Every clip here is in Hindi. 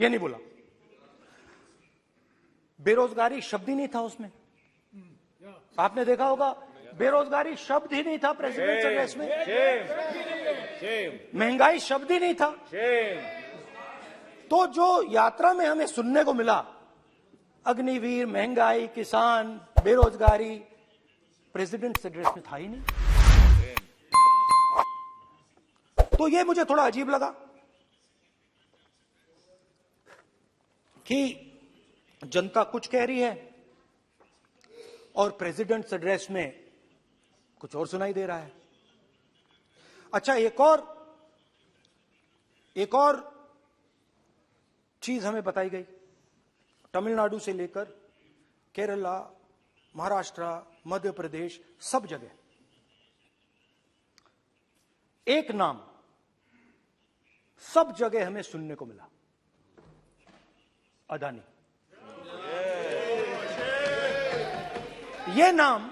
ये नहीं बोला। बेरोजगारी शब्द ही नहीं था उसमें, आपने देखा होगा, बेरोजगारी शब्द ही नहीं था प्रेसिडेंट एड्रेस में, महंगाई शब्द ही नहीं था। तो जो यात्रा में हमें सुनने को मिला, अग्निवीर, महंगाई, किसान, बेरोजगारी, प्रेसिडेंट एड्रेस में था ही नहीं। तो ये मुझे थोड़ा अजीब लगा कि जनता कुछ कह रही है और प्रेसिडेंट एड्रेस में कुछ और सुनाई दे रहा है। अच्छा, एक और चीज हमें बताई गई, तमिलनाडु से लेकर केरला, महाराष्ट्र, मध्य प्रदेश, सब जगह एक नाम सब जगह हमें सुनने को मिला, अदानी। यह नाम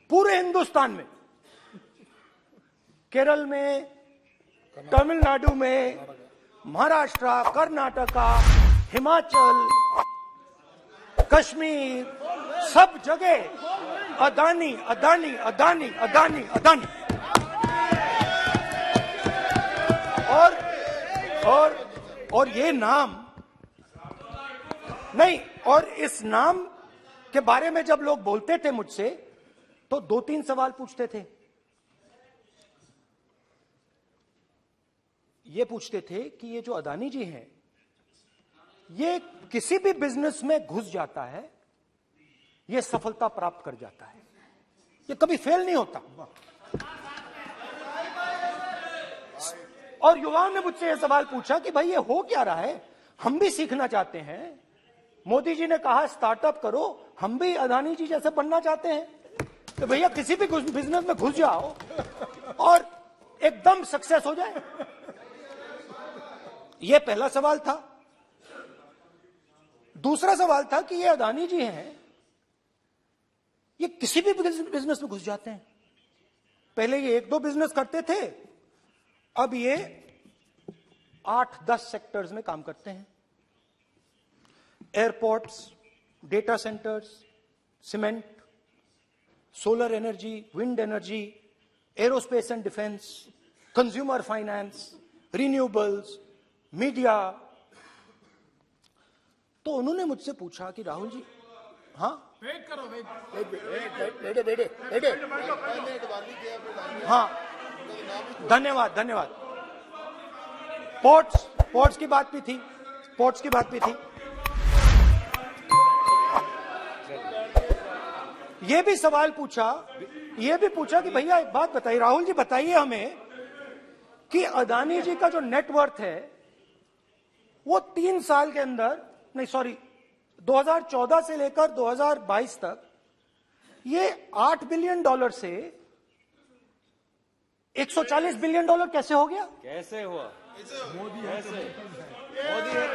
पूरे हिंदुस्तान में, केरल में, तमिलनाडु में, महाराष्ट्र, कर्नाटका, हिमाचल, कश्मीर, सब जगह अदानी अदानी अदानी अदानी अदानी। और ये नाम नहीं, और इस नाम के बारे में जब लोग बोलते थे मुझसे तो 2-3 सवाल पूछते थे। ये पूछते थे कि ये जो अदानी जी हैं, ये किसी भी बिजनेस में घुस जाता है, ये सफलता प्राप्त कर जाता है, ये कभी फेल नहीं होता। और युवाओं ने मुझसे यह सवाल पूछा कि भाई ये हो क्या रहा है, हम भी सीखना चाहते हैं। मोदी जी ने कहा स्टार्टअप करो, हम भी अदानी जी जैसे बनना चाहते हैं। तो भैया किसी भी बिजनेस में घुस जाओ और एकदम सक्सेस हो जाए। यह पहला सवाल था। दूसरा सवाल था कि ये अदानी जी हैं, ये किसी भी बिजनेस में घुस जाते हैं। पहले ये 1-2 बिजनेस करते थे, अब ये 8-10 सेक्टर्स में काम करते हैं। Airports, data centres, cement, solar energy, wind energy, aerospace and defence, consumer finance, renewables, media. तो उन्होंने मुझसे पूछा कि राहुल जी, हाँ वेट करो, बेटे, हाँ, धन्यवाद। पोर्ट्स की बात भी थी। ये भी सवाल पूछा, कि भैया एक बात बताइए, राहुल जी बताइए हमें कि अदानी जी का जो नेटवर्थ है वो 3 साल के अंदर, नहीं सॉरी, 2014 से लेकर 2022 तक ये $8 बिलियन से $140 बिलियन कैसे हो गया? कैसे हुआ? मोदी है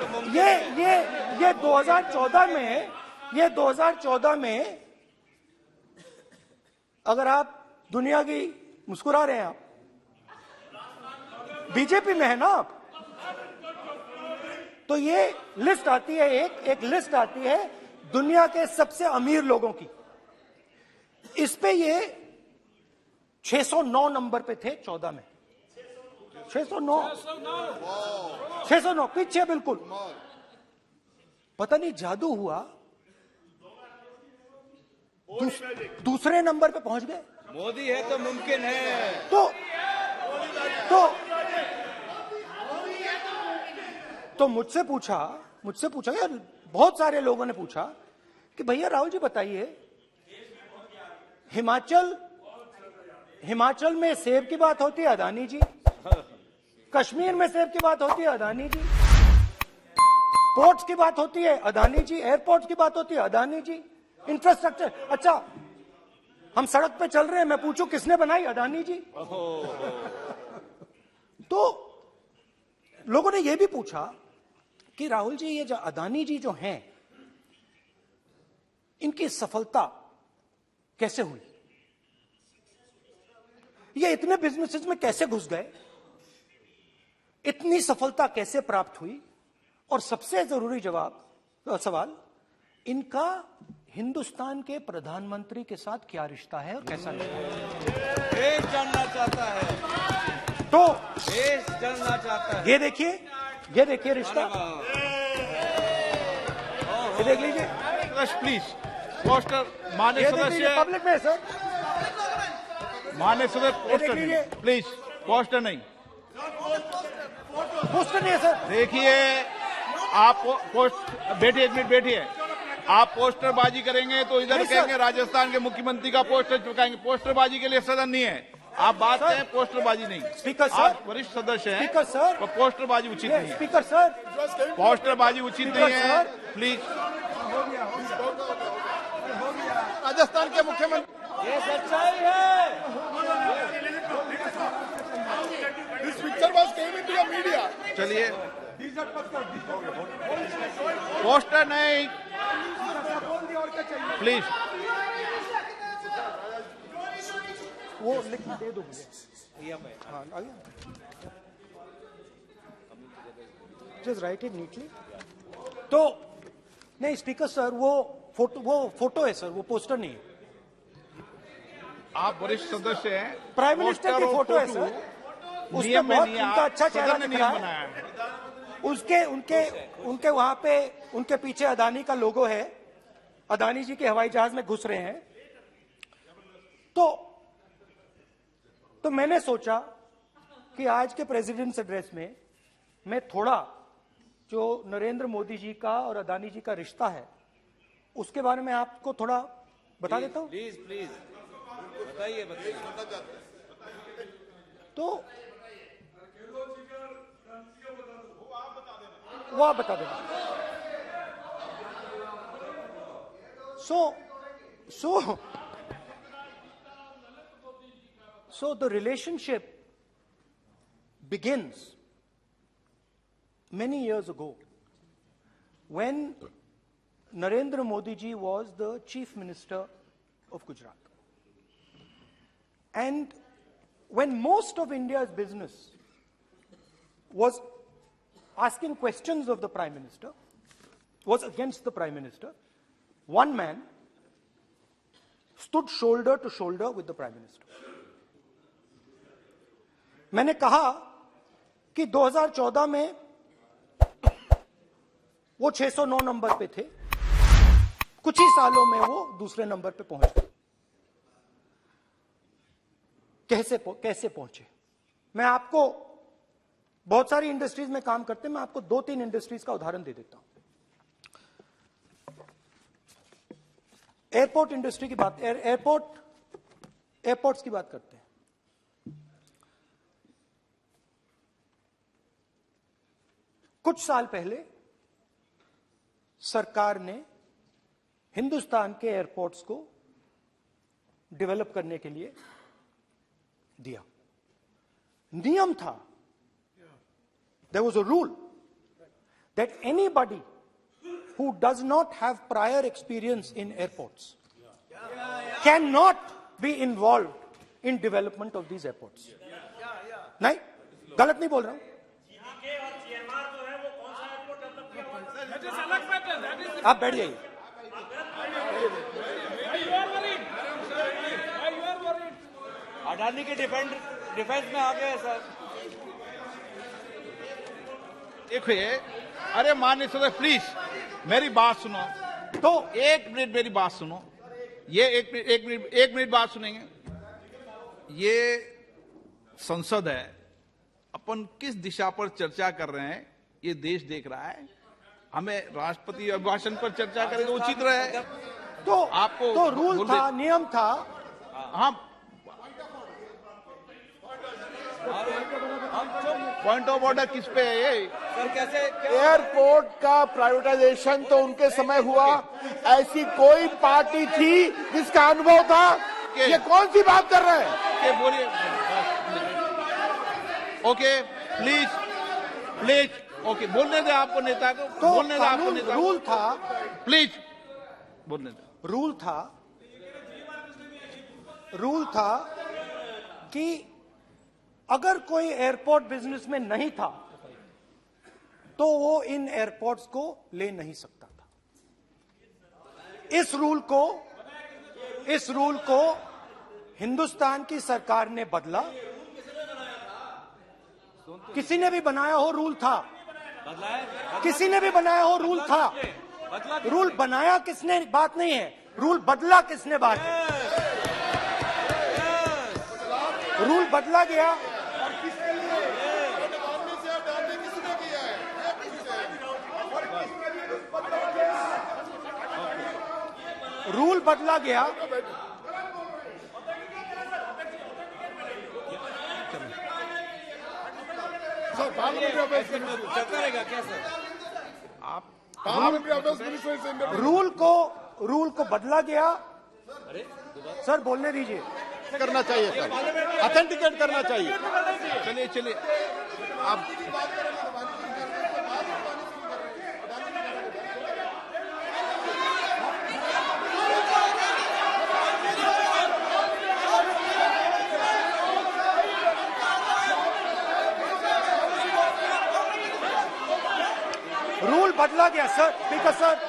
तो मुमकिन ये 2014 में अगर आप दुनिया की, मुस्कुरा रहे हैं आप, बीजेपी में है ना आप, तो ये लिस्ट आती है, एक लिस्ट आती है दुनिया के सबसे अमीर लोगों की। इस पे ये 609 नंबर पे थे 14 में। 609 पीछे बिल्कुल। पता नहीं जादू हुआ, दूसरे नंबर पे पहुंच गए। मोदी है तो मुमकिन है। तो मुझसे पूछा यार, बहुत सारे लोगों ने पूछा कि भैया राहुल जी बताइए, हिमाचल में सेब की बात होती है, अदानी जी। कश्मीर में सेब की बात होती है, अदानी जी। पोर्ट्स की बात होती है, अदानी जी। एयरपोर्ट्स की बात होती है, अदानी जी। इंफ्रास्ट्रक्चर, अच्छा हम सड़क पे चल रहे हैं, मैं पूछूं किसने बनाई, अदानी जी। तो लोगों ने यह भी पूछा कि राहुल जी ये जो अदानी जी जो हैं, इनकी सफलता कैसे हुई, ये इतने बिजनेसेस में कैसे घुस गए, इतनी सफलता कैसे प्राप्त हुई, और सबसे जरूरी सवाल, इनका हिंदुस्तान के प्रधानमंत्री के साथ क्या रिश्ता है और कैसा रिश्ता है, देश जानना चाहता है, तो देश जानना चाहता है। ये देखिए रिश्ता, ये देख लीजिए, प्लीज पोस्टर माननीय ये देख लीजिए सदस्य, पब्लिक में सर, माननीय सदस्य पोस्टर लीजिए। नहीं, प्लीज पोस्टर नहीं। पोस्टर नहीं है सर। देखिए आप पोस्ट बैठिए, एक मिनट बैठिए। आप पोस्टरबाजी करेंगे तो इधर नहीं, सर। कहेंगे राजस्थान के मुख्यमंत्री का पोस्टर चुकाएंगे। पोस्टरबाजी के लिए सदन नहीं है। आप बात सर। करें, पोस्टरबाजी नहीं। Speaker sir. आप वरिष्ठ सदस्य हैं, स्पीकर सर। तो पोस्टरबाजी उचित नहीं है। स्पीकर सर, पोस्टरबाजी उचित स्पीकर नहीं है, सर। प्लीज। राजस्थान के मुख्यमंत्री, ये सच्चाई है। चलिए पोस्टर नहीं, प्लीज। वो लिख दे दो मुझे। हाँ, आ गया। Just right it neatly. तो नहीं स्पीकर सर, वो फोटो है सर, वो पोस्टर नहीं है। आप वरिष्ठ सदस्य हैं। प्राइम मिनिस्टर की पोस्टर और फोटो है फोटो सर, उसमें नियम में बहुत नहीं है। उनका अच्छा सदन चेहरा ने दिख नियम रहा है। बनाया है। उनके वहां पे उनके पीछे अदानी का लोगो है, अदानी जी के हवाई जहाज में घुस रहे हैं। तो मैंने सोचा कि आज के प्रेसिडेंट्स एड्रेस में मैं थोड़ा जो नरेंद्र मोदी जी का और अदानी जी का रिश्ता है उसके बारे में आपको थोड़ा बता देता हूं। प्लीज प्लीज बताइए। तो वो आप बता देना। So the relationship begins many years ago when Narendra Modi ji was the Chief Minister of Gujarat. And when most of India's business was asking questions of the Prime Minister, was against the Prime Minister, one man stood shoulder to shoulder with the Prime Minister. मैंने कहा कि 2014 में वो 609 नंबर पे थे, कुछ ही सालों में वो दूसरे नंबर पे पहुंच गए। कैसे पहुंचे? मैं आपको, बहुत सारी इंडस्ट्रीज में काम करते हैं, मैं आपको 2-3 इंडस्ट्रीज का उदाहरण दे देता हूं। एयरपोर्ट इंडस्ट्री की बात, एयरपोर्ट्स की बात करते हैं। कुछ साल पहले सरकार ने हिंदुस्तान के एयरपोर्ट्स को डेवलप करने के लिए दिया। नियम था, there was a rule that anybody who does not have prior experience in airports cannot be involved in development of these airports. नहीं, गलत नहीं बोल रहा हूं। आप बैठ जाइए। अडानी के डिफेंस में आ गए सर। देखिए, अरे माननीय सदस्य प्लीज मेरी बात सुनो। तो एक मिनट मेरी बात सुनो। ये एक मिनट बात सुनेंगे। ये संसद है, अपन किस दिशा पर चर्चा कर रहे हैं ये देश देख रहा है। हमें राष्ट्रपति अभिभाषण पर चर्चा करें तो उचित रहे। तो आपको तो रूल था, नियम था। हाँ, पॉइंट ऑफ ऑर्डर किस पे है ये? सर कैसे एयरपोर्ट का प्राइवेटाइजेशन तो उनके समय हुआ, ऐसी कोई पार्टी थी जिसका अनुभव था? ये कौन सी बात कर रहे हैं? बोलिए। ओके प्लीज प्लीज, ओके बोलने दे आपको नेता को, तो बोलने दे आपको नेता को। रूल था, प्लीज बोलने दे। रूल था कि अगर कोई एयरपोर्ट बिजनेस में नहीं था तो वो इन एयरपोर्ट्स को ले नहीं सकता था। इस रूल को हिंदुस्तान की सरकार ने बदला। किसी ने भी बनाया हो रूल था, बदला है, किसी ने भी बनाया हो रूल था। बदला रूल बनाया किसने बात नहीं है, रूल बदला किसने बात है। रूल बदला गया, रूल बदला गया। चलता रहेगा क्या सर? रूल को बदला गया। सर बोलने दीजिए। करना चाहिए सर, ऑथेंटिकेट करना चाहिए। चलिए चलिए आप रूल बदला गया सर, स्पीकर सर।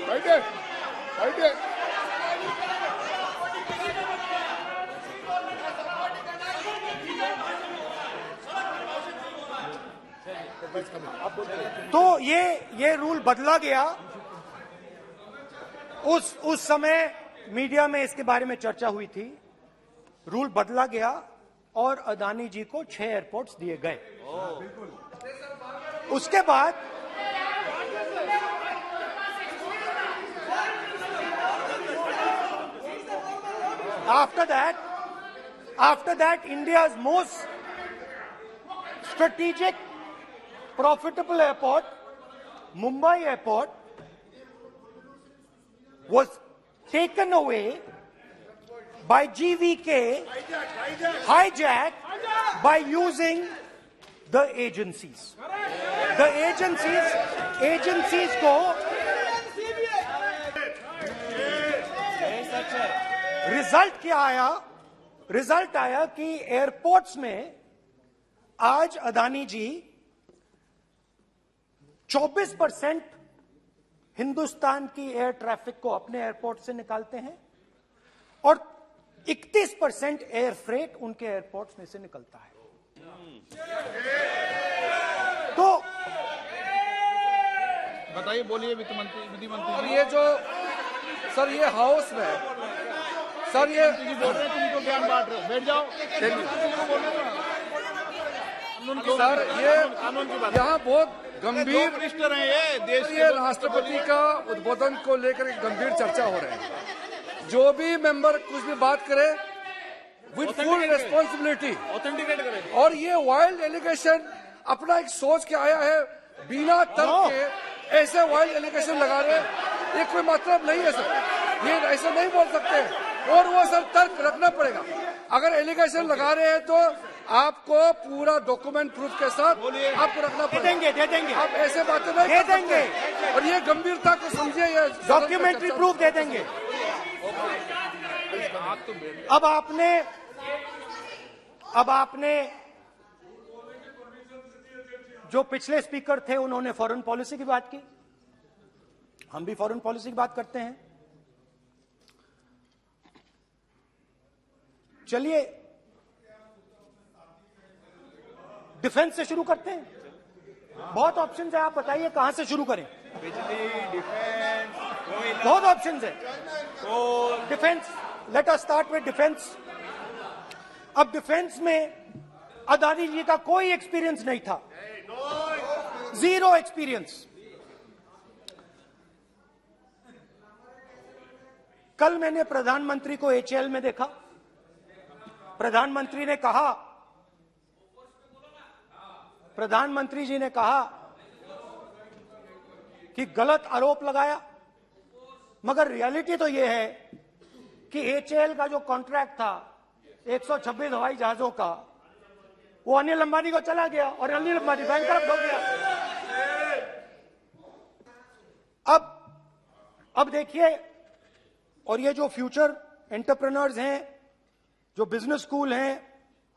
बैठे बैठे तो ये रूल बदला गया। उस समय मीडिया में इसके बारे में चर्चा हुई थी। रूल बदला गया और अदानी जी को 6 एयरपोर्ट्स दिए गए। उसके बाद after that India's most strategic profitable airport, Mumbai Airport, was taken away by GVK, hijacked by using the agencies. The agencies को सच है। रिजल्ट क्या आया? रिजल्ट आया कि एयरपोर्ट्स में आज अदानी जी 24% हिंदुस्तान की एयर ट्रैफिक को अपने एयरपोर्ट से निकालते हैं और 31% एयर फ्रेट उनके एयरपोर्ट्स में से निकलता है। तो बताइए, बोलिए वित्त मंत्री, विधि मंत्री और जी। ये जो सर ये हाउस में सर ये जी बोल रहे हैं, तुम तो ज्ञान बांट रहे हो, बैठ जाओ। सर ये यहाँ बहुत गंभीर मिनिस्टर हैं ये देश के। ये राष्ट्रपति का उद्बोधन को लेकर एक गंभीर चर्चा हो रही है। जो भी मेंबर कुछ भी बात करे विद फुल रिस्पॉन्सिबिलिटी, ऑथेंटिकेट करें। और ये वाइल्ड एलिगेशन अपना एक सोच के आया है, बिना तर्क के ऐसे वाइल्ड एलिगेशन लगा रहे, ये कोई मतलब नहीं है सर। ये ऐसे नहीं बोल सकते और वो सर तर्क रखना पड़ेगा। अगर एलिगेशन लगा रहे हैं तो आपको पूरा डॉक्यूमेंट प्रूफ के साथ आपको रखना पड़ेगा। दे देंगे आप ऐसे बातें नहीं दे कर सकते। देंगे। और ये गंभीरता को समझिए, ये डॉक्यूमेंट्री प्रूफ दे देंगे। अब आपने जो पिछले स्पीकर थे उन्होंने फॉरेन पॉलिसी की बात की, हम भी फॉरेन पॉलिसी की बात करते हैं। चलिए डिफेंस से शुरू करते हैं। बहुत ऑप्शंस है, आप बताइए कहां से शुरू करें। बिजली, डिफेंस, कोयला, बहुत ऑप्शंस है। Coal, defence, let us start with defence. अब डिफेंस में अदानी जी का कोई एक्सपीरियंस नहीं था, जीरो एक्सपीरियंस। कल मैंने प्रधानमंत्री को एचएएल में देखा। प्रधानमंत्री जी ने कहा कि गलत आरोप लगाया, मगर रियलिटी तो यह है कि एचएएल का जो कॉन्ट्रैक्ट था 126 हवाई जहाजों का, वो अनिल अंबानी को चला गया और अनिल अंबानी बैंकरप्ट हो गया। अब देखिए, और ये जो फ्यूचर एंटरप्रेन्योर्स हैं, जो बिजनेस स्कूल हैं,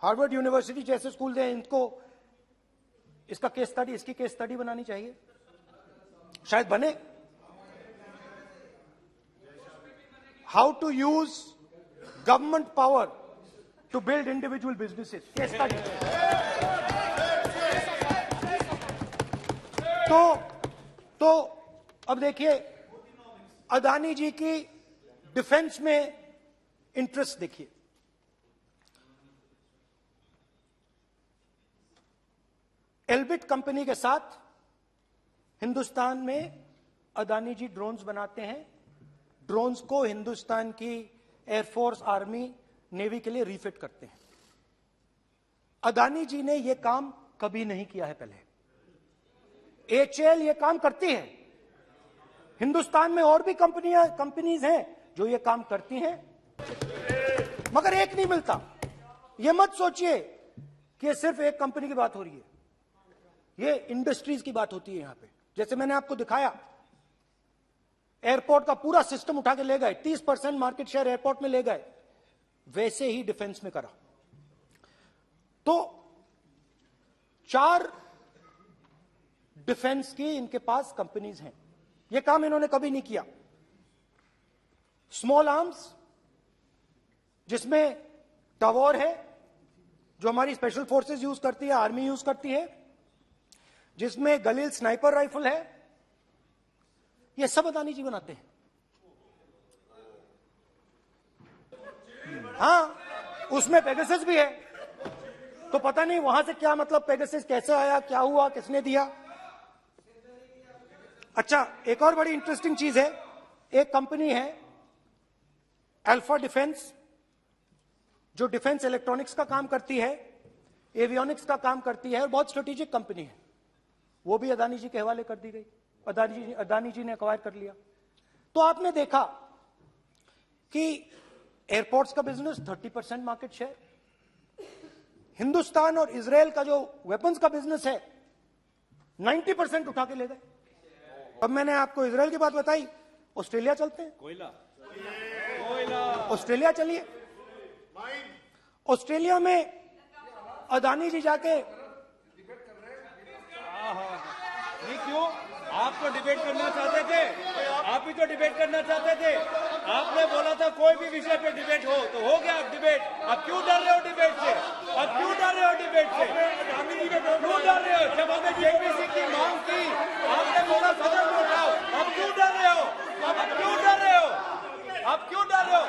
हार्वर्ड यूनिवर्सिटी जैसे स्कूल हैं, इनको इसका केस स्टडी, इसकी केस स्टडी बनानी चाहिए, शायद बने। How to use government power to build individual businesses, case study. तो अब देखिए, अदानी जी की डिफेंस में इंटरेस्ट देखिए। एल्बिट कंपनी के साथ हिंदुस्तान में अदानी जी ड्रोन्स बनाते हैं। ड्रोन्स को हिंदुस्तान की एयरफोर्स, आर्मी, नेवी के लिए रीफिट करते हैं। अदानी जी ने यह काम कभी नहीं किया है पहले। एचएएल ये काम करती है। हिंदुस्तान में और भी कंपनीज हैं जो ये काम करती हैं, मगर एक नहीं मिलता। ये मत सोचिए कि ये सिर्फ एक कंपनी की बात हो रही है, ये इंडस्ट्रीज की बात होती है यहां पे। जैसे मैंने आपको दिखाया, एयरपोर्ट का पूरा सिस्टम उठा के ले गए, 30% मार्केट शेयर एयरपोर्ट में ले गए, वैसे ही डिफेंस में करा। तो 4 डिफेंस की इनके पास कंपनीज हैं। यह काम इन्होंने कभी नहीं किया। स्मॉल आर्म्स, जिसमें टवॉर है जो हमारी स्पेशल फोर्सेस यूज करती है, आर्मी यूज करती है, जिसमें गलील स्नाइपर राइफल है, यह सब अदानी जी बनाते हैं। हां, उसमें पेगासस भी है, तो पता नहीं वहां से क्या मतलब, पेगासस कैसे आया, क्या हुआ, किसने दिया। अच्छा, एक और बड़ी इंटरेस्टिंग चीज है, एक कंपनी है अल्फा डिफेंस, जो डिफेंस इलेक्ट्रॉनिक्स का काम करती है, एवियोनिक्स का काम करती है, और बहुत स्ट्रेटेजिक कंपनी है। वो भी अदानी जी के हवाले कर दी गई, अदानी जी ने एक्वायर कर लिया। तो आपने देखा कि एयरपोर्ट्स का बिजनेस 30% मार्केट शेयर, हिंदुस्तान और इजराइल का जो वेपन्स का बिजनेस है 90% उठा के ले गए। अब मैंने आपको इजराइल की बात बताई, ऑस्ट्रेलिया चलते हैं। ऑस्ट्रेलिया चलिए। ऑस्ट्रेलिया में अदानी जी जाके, नहीं क्यों? आप तो डिबेट करना चाहते थे, आप ही तो डिबेट करना चाहते थे। आपने बोला था कोई भी विषय पे डिबेट हो, तो हो गया डिबेट। अब क्यों डर रहे हो डिबेट से? अब क्यों डर रहे हो डिबेट से? क्यों डर रहे हो? जब हमने जेपीसी की मांग की, आपने बोला सदन में उठाओ। अब क्यों डर रहे हो? अब क्यों डर रहे हो? अब क्यों डर रहे हो?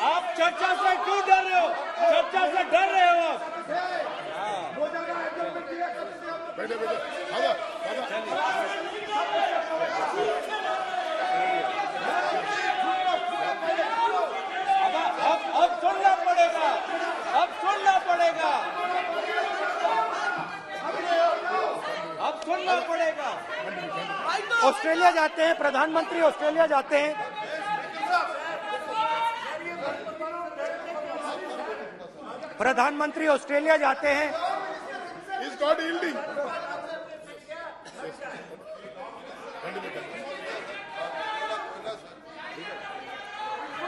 आप चर्चा से क्यों डर रहे हो? चर्चा से डर रहे हो आप। अब सुनना पड़ेगा, अब सुनना पड़ेगा, अब सुनना पड़ेगा। ऑस्ट्रेलिया जाते हैं, प्रधानमंत्री ऑस्ट्रेलिया जाते हैं। प्रधानमंत्री ऑस्ट्रेलिया जाते हैं। He's not yielding.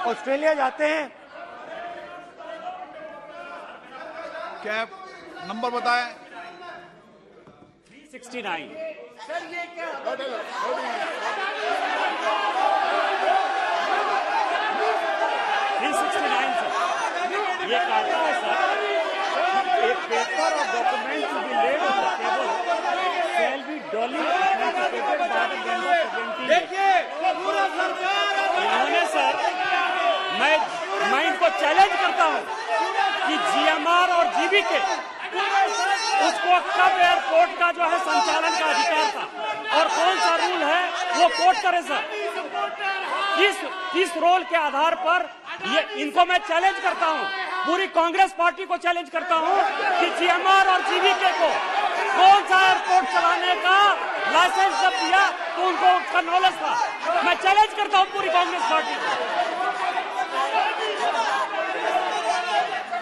ऑस्ट्रेलिया जाते हैं। क्या नंबर बताएं? 369। ये कहता है सर, एक पेपर और document to be laid on the table shall be duly authenticated by the member presenting. देखिए पूरा सरकार, इन्होंने सर, मैं इनको चैलेंज करता हूं कि जीएमआर और जीबीके, उसको कब एयरपोर्ट का जो है संचालन का अधिकार था और कौन सा रूल है वो कोट करे सर। किस रोल के आधार पर ये, इनको मैं चैलेंज करता हूं, पूरी कांग्रेस पार्टी को चैलेंज करता हूं कि जीएमआर और जीबीके को कौन सा एयरपोर्ट चलाने का लाइसेंस जब दिया तो उनको उसका नॉलेज था। मैं चैलेंज करता हूं पूरी कांग्रेस पार्टी को।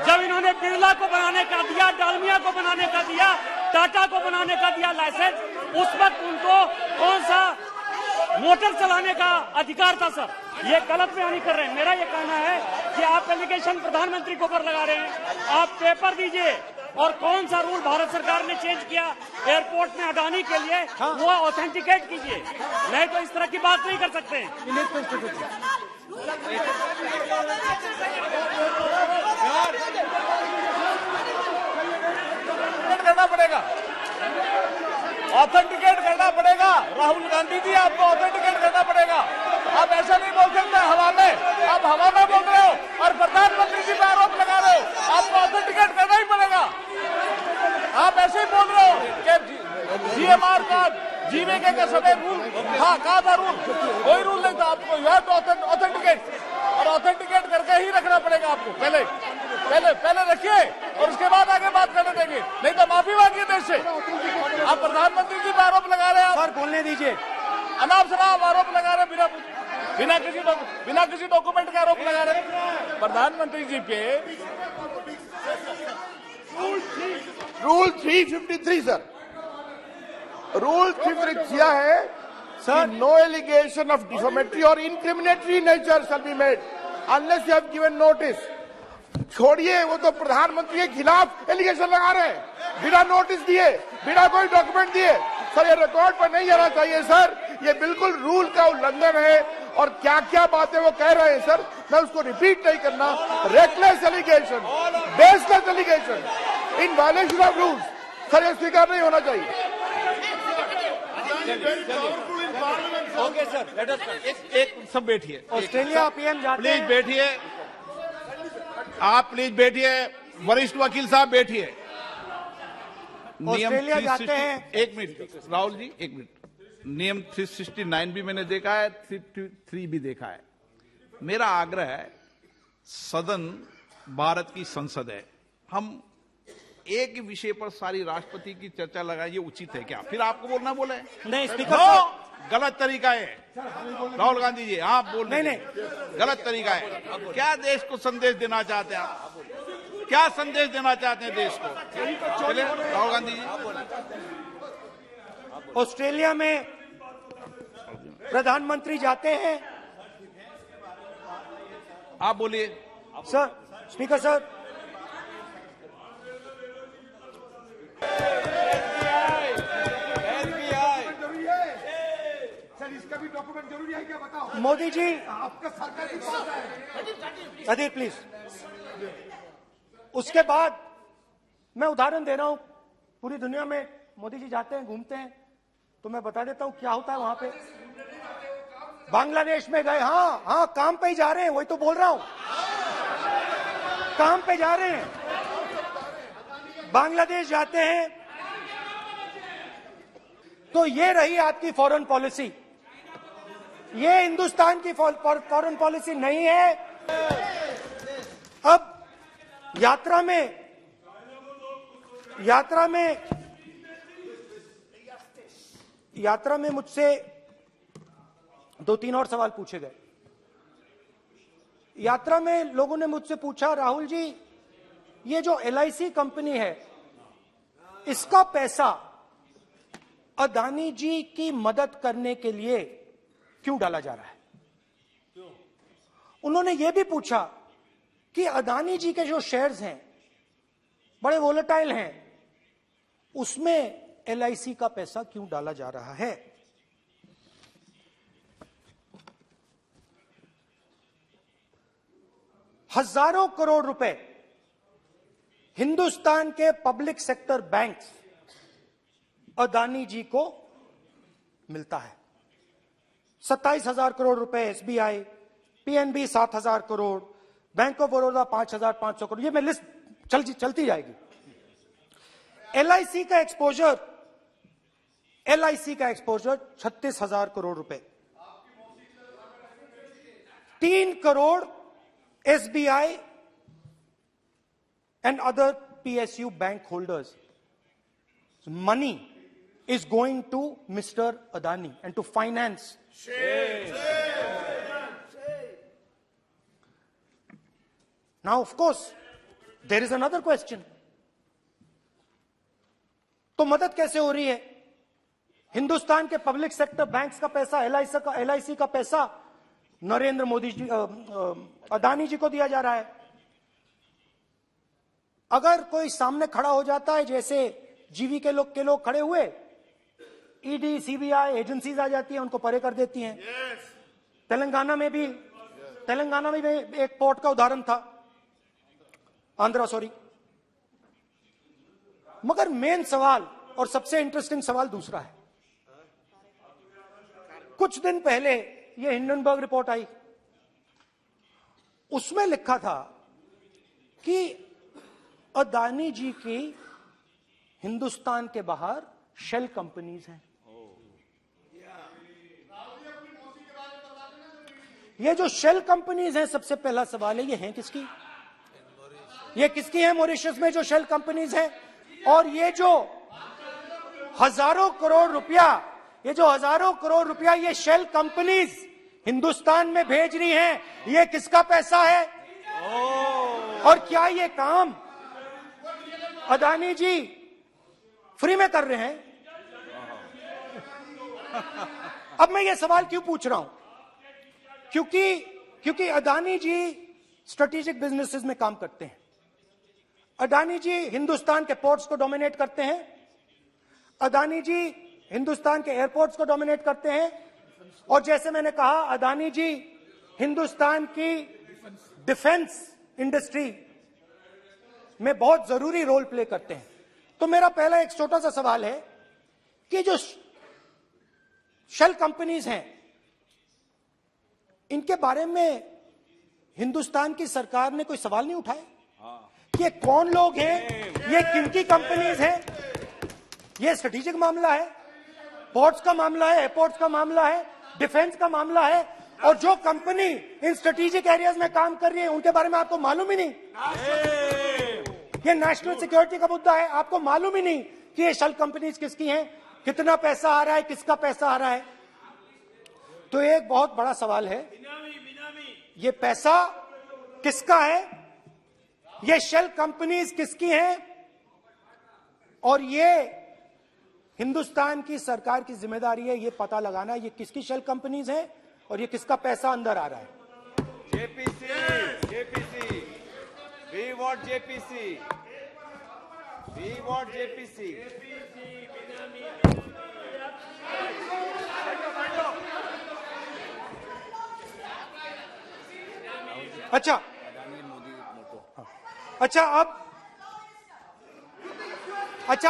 जब इन्होंने बिरला को बनाने का दिया, डालमिया को बनाने का दिया, टाटा को बनाने का दिया लाइसेंस, उस वक्त उनको कौन सा मोटर चलाने का अधिकार था सर? ये गलत बयानी कर रहे हैं। मेरा ये कहना है कि आप एलिगेशन प्रधानमंत्री को ऊपर लगा रहे हैं। आप पेपर दीजिए और कौन सा रूल भारत सरकार ने चेंज किया एयरपोर्ट में अडानी के लिए, वो ऑथेंटिकेट कीजिए, नहीं तो इस तरह की बात नहीं कर सकते हैं। करना पड़ेगा, ऑथेंटिकेट करना पड़ेगा। राहुल गांधी जी, आपको ऑथेंटिकेट करना पड़ेगा। आप ऐसा नहीं बोल सकते हवा में, आप हवा में बोल रहे हो और प्रधानमंत्री जी पे आरोप लगा रहे हो। आपको ऑथेंटिकेट करना ही पड़ेगा। आप ऐसे ही बोल रहे हो कि जीएमआर का जीवीके के समय रूल था, कहा था रूल, कोई रूल नहीं था। आपको यू हैव टू ऑथेंटिकेट, और ऑथेंटिकेट करके ही रखना पड़ेगा आपको। पहले रखिए और उसके बाद आगे बात करने देंगे, नहीं तो माफी मांगिए देश से। आप प्रधानमंत्री जी पे आरोप लगा रहे हैं, सर बोलने दीजिए। अनाप शनाप आरोप लगा रहे हैं, बिना किसी डॉक्यूमेंट के आरोप लगा रहे हैं प्रधानमंत्री जी पे। रूल 353 सर, रूल 353 किया है sir, no allegation of defamatory और incriminatory nature shall be made unless you have given notice. छोड़िए, वो तो प्रधानमंत्री के खिलाफ एलिगेशन लगा रहे हैं बिना नोटिस दिए, बिना कोई डॉक्यूमेंट दिए। सर ये रिकॉर्ड पर नहीं जाना चाहिए सर, ये बिल्कुल रूल का उल्लंघन है। और क्या क्या बातें वो कह रहे हैं सर, मैं उसको रिपीट नहीं करना। Reckless allegation, baseless allegation in violation of rules, sir ये स्वीकार नहीं होना चाहिए। ओके सर, लेट अस एक सब बैठिए, ऑस्ट्रेलिया पीएम जाते प्लीज हैं। बैठिए, आप प्लीज बैठिए, वरिष्ठ वकील साहब बैठिए। ऑस्ट्रेलिया जाते हैं। एक मिनट राहुल जी, एक मिनट। नियम 369 भी मैंने देखा है, 323 भी देखा है। मेरा आग्रह है, सदन भारत की संसद है, हम एक ही विषय पर सारी राष्ट्रपति की चर्चा लगाए, ये उचित है क्या? फिर आपको बोलना बोले नहीं स्पीकर नो, साहब। गलत तरीका है राहुल गांधी जी, आप बोल नहीं, गलत तरीका है। क्या देश को संदेश देना चाहते हैं आप? क्या संदेश देना चाहते हैं देश को? चलिए राहुल गांधी जी। ऑस्ट्रेलिया में प्रधानमंत्री जाते हैं। आप बोलिए सर, स्पीकर सर, इसका भी डॉक्यूमेंट जरूरी है क्या, बताओ। मोदी जी, आपका सरकारी पास है। अधीर प्लीज। उसके बाद मैं उदाहरण दे रहा हूं, पूरी दुनिया में मोदी जी जाते हैं, घूमते हैं, तो मैं बता देता हूं क्या होता है वहां पे। बांग्लादेश में गए, हाँ काम पे ही जा रहे हैं, वही तो बोल रहा हूं, काम पे जा रहे हैं। बांग्लादेश जाते हैं तो ये रही आपकी फॉरेन पॉलिसी। ये हिंदुस्तान की फॉरेन पॉलिसी नहीं है। अब यात्रा में मुझसे 2-3 और सवाल पूछे गए। यात्रा में लोगों ने मुझसे पूछा, राहुल जी ये जो LIC कंपनी है, इसका पैसा अदानी जी की मदद करने के लिए क्यों डाला जा रहा है? उन्होंने यह भी पूछा कि अदानी जी के जो शेयर्स हैं बड़े वोलेटाइल हैं, उसमें LIC का पैसा क्यों डाला जा रहा है? हजारों करोड़ रुपए हिंदुस्तान के पब्लिक सेक्टर बैंक्स अदानी जी को मिलता है। 27,000 करोड़ रुपए SBI, PNB 7,000 crore, bank of Baroda 5,500 crore, ये मैं लिस्ट चलती जाएगी। LIC का एक्सपोजर 36,000 करोड़ रुपए, 3 crore SBI and other PSU bank holders. Money is going to Mr. Adani and to finance. Now, of course, there is another question. तो मदद कैसे हो रही है? हिंदुस्तान के पब्लिक सेक्टर बैंक्स का पैसा, LIC का पैसा नरेंद्र मोदी जी अदानी जी को दिया जा रहा है। अगर कोई सामने खड़ा हो जाता है, जैसे जीवी के लोग खड़े हुए, ईडी सीबीआई एजेंसीज आ जाती हैं, उनको परे कर देती हैं। तेलंगाना में भी एक पोर्ट का उदाहरण था, आंध्रा सॉरी। मगर मेन सवाल और सबसे इंटरेस्टिंग सवाल दूसरा है। कुछ दिन पहले ये हिंडनबर्ग रिपोर्ट आई, उसमें लिखा था कि अदानी जी की हिंदुस्तान के बाहर शेल कंपनीज हैं। ये जो शेल कंपनीज हैं, सबसे पहला सवाल है, ये हैं किसकी? ये किसकी हैं मॉरिशस में जो शेल कंपनीज हैं? और ये जो हजारों करोड़ रुपया ये शेल कंपनीज हिंदुस्तान में भेज रही हैं, ये किसका पैसा है? और क्या ये काम अदानी जी फ्री में कर रहे हैं? अब मैं ये सवाल क्यों पूछ रहा हूं? क्योंकि अदानी जी स्ट्रेटेजिक बिजनेसेस में काम करते हैं। अदानी जी हिंदुस्तान के पोर्ट्स को डोमिनेट करते हैं। अदानी जी हिंदुस्तान के एयरपोर्ट्स को डोमिनेट करते हैं। और जैसे मैंने कहा, अदानी जी हिंदुस्तान की डिफेंस इंडस्ट्री में बहुत जरूरी रोल प्ले करते हैं। तो मेरा पहला एक छोटा सा सवाल है कि जो शेल कंपनीज हैं, इनके बारे में हिंदुस्तान की सरकार ने कोई सवाल नहीं उठाया? ये कौन लोग हैं, ये किनकी कंपनीज हैं? ये स्ट्रेटेजिक मामला है, पोर्ट्स का मामला है, एयरपोर्ट्स का मामला है, डिफेंस का मामला है। और जो कंपनी इन स्ट्रेटेजिक एरियाज में काम कर रही है, उनके बारे में आपको मालूम ही नहीं। ये नेशनल सिक्योरिटी का मुद्दा है, आपको मालूम ही नहीं कि ये शेल कंपनीज किसकी हैं, कितना पैसा आ रहा है, किसका पैसा आ रहा है। तो एक बहुत बड़ा सवाल है, ये पैसा किसका है, ये शेल कंपनीज किसकी हैं, और ये हिंदुस्तान की सरकार की जिम्मेदारी है ये पता लगाना ये किसकी शेल कंपनीज हैं और ये किसका पैसा अंदर आ रहा है। JPC, we want JPC. अच्छा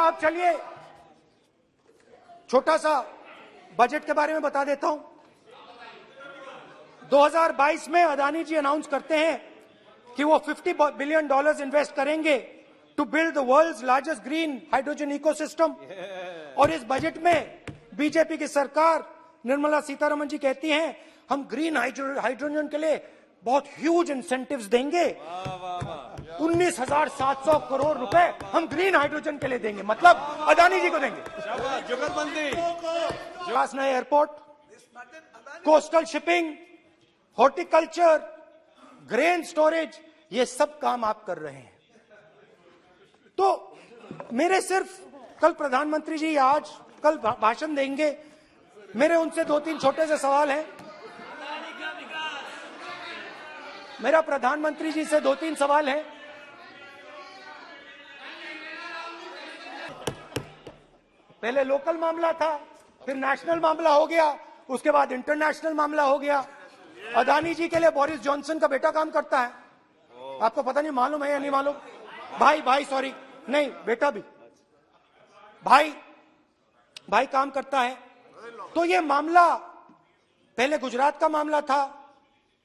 अब चलिए छोटा सा बजट के बारे में बता देता हूं। 2022 में अदानी जी अनाउंस करते हैं कि वो $50 बिलियन इन्वेस्ट करेंगे to build the world's largest green hydrogen ecosystem. और इस बजट में बीजेपी की सरकार निर्मला सीतारमण जी कहती हैं हम ग्रीन हाइड्रोजन के लिए बहुत ह्यूज इंसेंटिव्स देंगे। 19,700 करोड़ रुपए हम ग्रीन हाइड्रोजन के लिए देंगे, मतलब अदानी जी को देंगे। नए airport, coastal shipping, horticulture, grain storage, ये सब काम आप कर रहे हैं। तो मेरे सिर्फ कल प्रधानमंत्री जी कल भाषण देंगे, मेरे उनसे 2-3 छोटे से सवाल हैं। मेरा प्रधानमंत्री जी से 2-3 सवाल हैं। पहले लोकल मामला था, फिर नेशनल मामला हो गया, उसके बाद इंटरनेशनल मामला हो गया। अदानी जी के लिए बोरिस जॉनसन का बेटा काम करता है, आपको पता नहीं मालूम है या नहीं मालूम? भाई सॉरी, नहीं बेटा भी, भाई काम करता है। तो ये मामला पहले गुजरात का मामला था,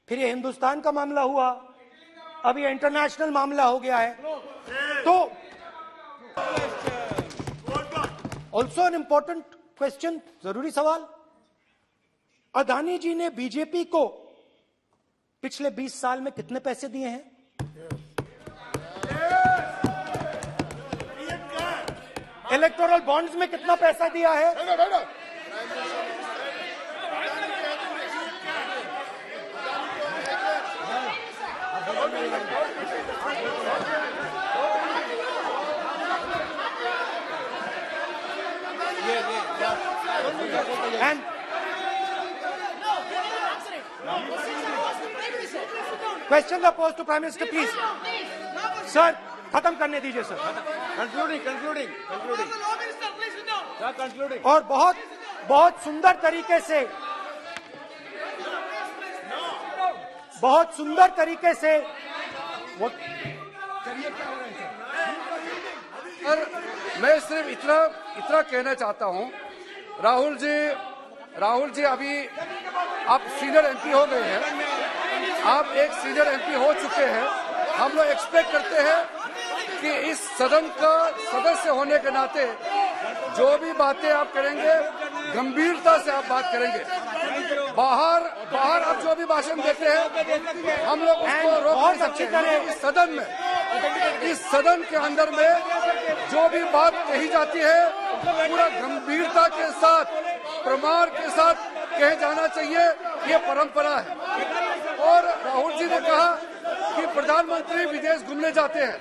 फिर ये हिंदुस्तान का मामला हुआ, अब ये इंटरनेशनल मामला हो गया है। तो ऑल्सो एन इंपॉर्टेंट क्वेश्चन, जरूरी सवाल, अदानी जी ने बीजेपी को पिछले 20 साल में कितने पैसे दिए हैं? इलेक्टोरल बॉन्ड्स में कितना पैसा दिया है? And question oppose to prime minister please sir, खत्म करने दीजिए सर। Concluding sir, concluding. और बहुत बहुत सुंदर तरीके से वो और मैं सिर्फ इतना कहना चाहता हूं, राहुल जी अभी आप सीनियर एमपी हो गए हैं, आप एक सीनियर एमपी हो चुके हैं। हम लोग एक्सपेक्ट करते हैं कि इस सदन का सदस्य होने के नाते जो भी बातें आप करेंगे गंभीरता से आप बात करेंगे। बाहर आप जो भी भाषण देते हैं हम लोग उसको रोक नहीं सकते हैं। इस सदन के अंदर में जो भी बात कही जाती है पूरा गंभीरता के साथ, प्रमाण के साथ कहे जाना चाहिए, ये परंपरा है। और राहुल जी ने कहा कि प्रधानमंत्री विदेश घूमने जाते हैं।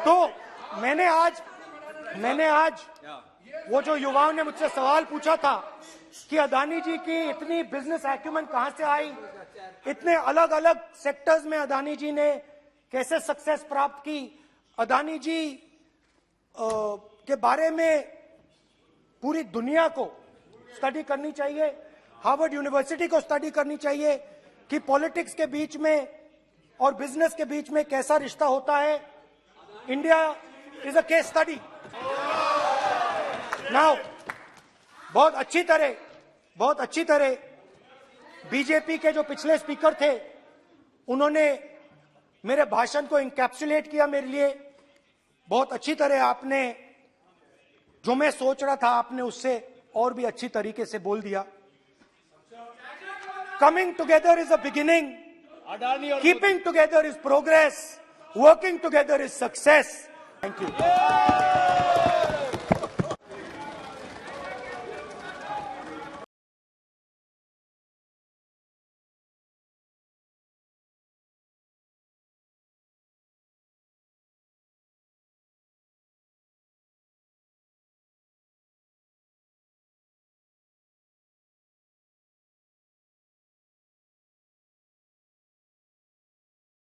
तो मैंने आज वो जो युवाओं ने मुझसे सवाल पूछा था कि अदानी जी की इतनी बिजनेस एक्यूमेंट कहां से आई, इतने अलग अलग सेक्टर्स में अदानी जी ने कैसे सक्सेस प्राप्त की, अदानी जी के बारे में पूरी दुनिया को स्टडी करनी चाहिए, हार्वर्ड यूनिवर्सिटी को स्टडी करनी चाहिए कि पॉलिटिक्स के बीच में और बिजनेस के बीच में कैसा रिश्ता होता है। India is a case study. Now बहुत अच्छी तरह बीजेपी के जो पिछले स्पीकर थे उन्होंने मेरे भाषण को इंकैप्सुलेट किया मेरे लिए। बहुत अच्छी तरह आपने जो मैं सोच रहा था आपने उससे और भी अच्छी तरीके से बोल दिया। Coming together is a beginning, keeping together is progress, working together is success. Thank you.